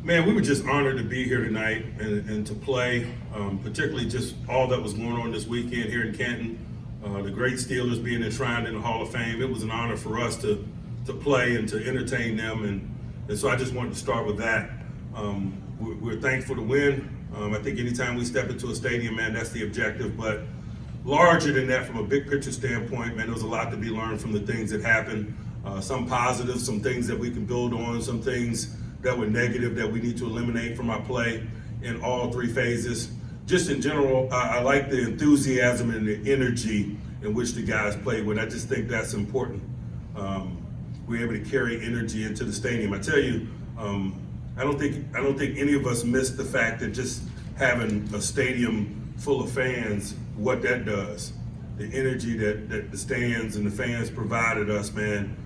Man, we were just honored to be here tonight and to play, particularly just all that was going on this weekend here in Canton. The great Steelers being enshrined in the Hall of Fame. It was an honor for us to play and to entertain them, and so I just wanted to start with that. We're thankful to win. I think anytime we step into a stadium, man, that's the objective. But larger than that, from a big picture standpoint, man, there was a lot to be learned from the things that happened. Some positives, some things that we can build on, some things that were negative that we need to eliminate from our play in all three phases. Just in general, I like the enthusiasm and the energy in which the guys played with. I just think that's important. We're able to carry energy into the stadium. I tell you, I don't think any of us missed the fact that just having a stadium full of fans, what that does. The energy that the stands and the fans provided us, man,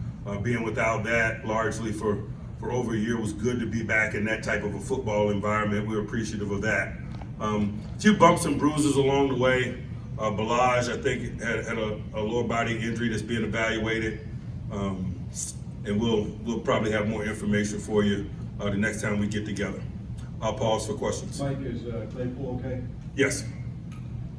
being without that largely for over a year was good to be back in that type of a football environment. We're appreciative of that. A few bumps and bruises along the way. Balaj, I think, had a lower body injury that's being evaluated. And we'll probably have more information for you the next time we get together. I'll pause for questions. Mike, is Claypool okay? Yes.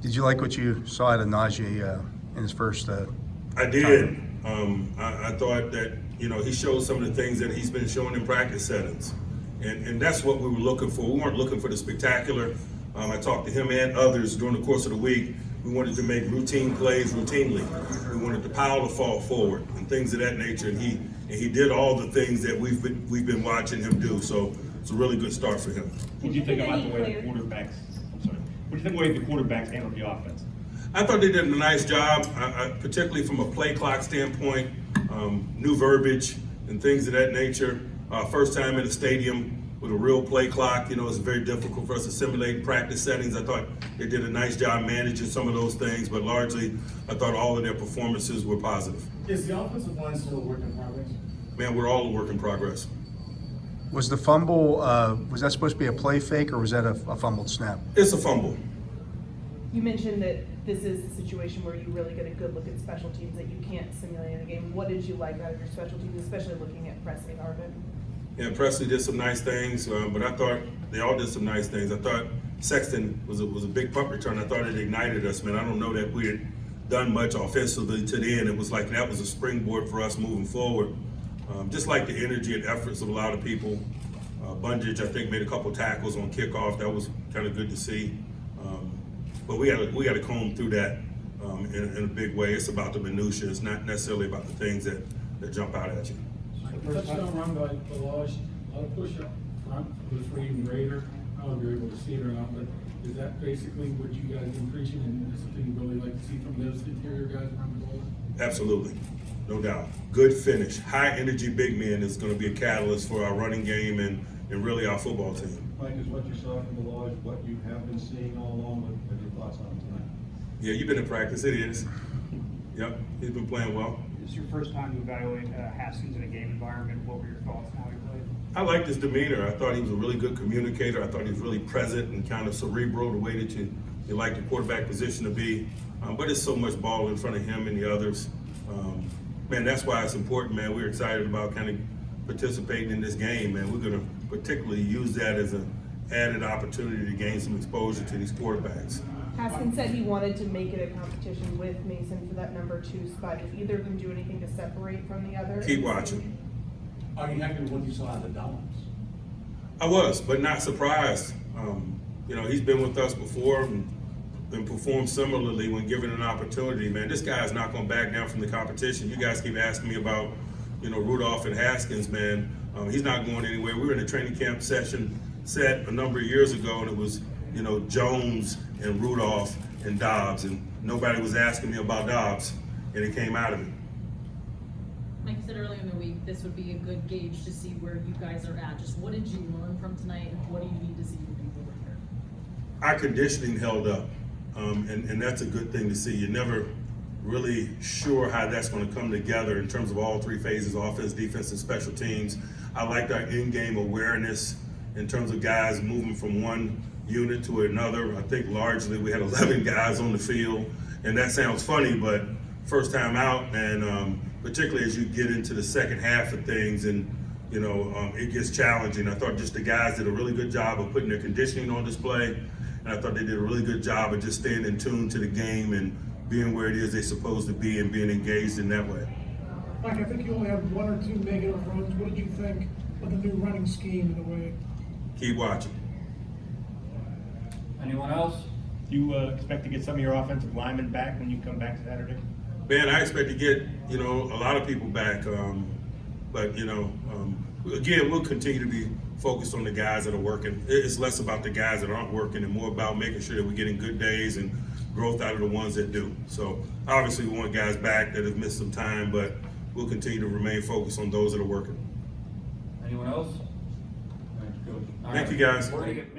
Did you like what you saw out of Najee in his first I did. I thought that, he showed some of the things that he's been showing in practice settings. And that's what we were looking for. We weren't looking for the spectacular. I talked to him and others during the course of the week. We wanted to make routine plays routinely. We wanted to power the fall forward and things of that nature. And he did all the things that we've been watching him do. So it's a really good start for him. What do you think about the way the quarterbacks? What do you think the way the quarterbacks handled the offense? I thought they did a nice job, particularly from a play clock standpoint, new verbiage and things of that nature. First time in a stadium with a real play clock, it's very difficult for us to simulate practice settings. I thought they did a nice job managing some of those things, but largely I thought all of their performances were positive. Is the offensive line still a work in progress? Man, we're all a work in progress. Was the fumble, was that supposed to be a play fake, or was that a fumbled snap? It's a fumble. You mentioned that this is the situation where you really get a good look at special teams that you can't simulate in a game. What did you like out of your special teams, especially looking at Presley Harvin? Yeah, Presley did some nice things, but I thought they all did some nice things. I thought Sexton was a big punt return. I thought it ignited us, man. I don't know that we had done much offensively to the end. It was like that was a springboard for us moving forward. Just like the energy and efforts of a lot of people. Bundage, I think, made a couple tackles on kickoff. That was kind of good to see. But we got to comb through that in a big way. It's about the minutia. It's not necessarily about the things that jump out at you. Touchdown run by Balaj, a lot of push up front was reading Raider. I don't know if you're able to see it or not, but is that basically what you guys have been preaching, and is something you really like to see from those interior guys around the goal? Absolutely, no doubt. Good finish. High energy big men is going to be a catalyst for our running game and really our football team. Mike, is what you saw from the Lodge what you have been seeing all along? What are your thoughts on it tonight? Yeah, you've been in practice. It is. Yep, he's been playing well. This is your first time to evaluate Haskins in a game environment. What were your thoughts on how he played? I liked his demeanor. I thought he was a really good communicator. I thought he was really present and kind of cerebral, the way that you like the quarterback position to be. But it's so much ball in front of him and the others. Man, that's why it's important, man. We're excited about kind of participating in this game, man. We're going to particularly use that as an added opportunity to gain some exposure to these quarterbacks. Haskins said he wanted to make it a competition with Mason for that number 2 spot. Did either of them do anything to separate from the other? Keep watching. Are you happy with what you saw out of the Dolphins? I was, but not surprised. He's been with us before and performed similarly when given an opportunity. Man, this guy is not going to back down from the competition. You guys keep asking me about, Rudolph and Haskins, man. He's not going anywhere. We were in a training camp session set a number of years ago, and it was, Jones and Rudolph and Dobbs, and nobody was asking me about Dobbs, and it came out of me. Like you said earlier in the week, this would be a good gauge to see where you guys are at. Just what did you learn from tonight, and what do you need to see moving forward here? Our conditioning held up, and that's a good thing to see. You're never really sure how that's going to come together in terms of all three phases: offense, defense, and special teams. I liked our in-game awareness in terms of guys moving from one unit to another. I think largely we had 11 guys on the field, and that sounds funny, but first time out, and particularly as you get into the second half of things, and it gets challenging. I thought just the guys did a really good job of putting their conditioning on display, and I thought they did a really good job of just staying in tune to the game and being where it is they're supposed to be and being engaged in that way. Mike, I think you only had 1 or 2 negative runs. What did you think of the new running scheme and the way? Keep watching. Anyone else? Do you expect to get some of your offensive linemen back when you come back Saturday? Man, I expect to get, a lot of people back. But, again, we'll continue to be focused on the guys that are working. It's less about the guys that aren't working and more about making sure that we're getting good days and growth out of the ones that do. So obviously we want guys back that have missed some time, but we'll continue to remain focused on those that are working. Anyone else? Thanks, Coach. All Thank right. you, guys. We're gonna get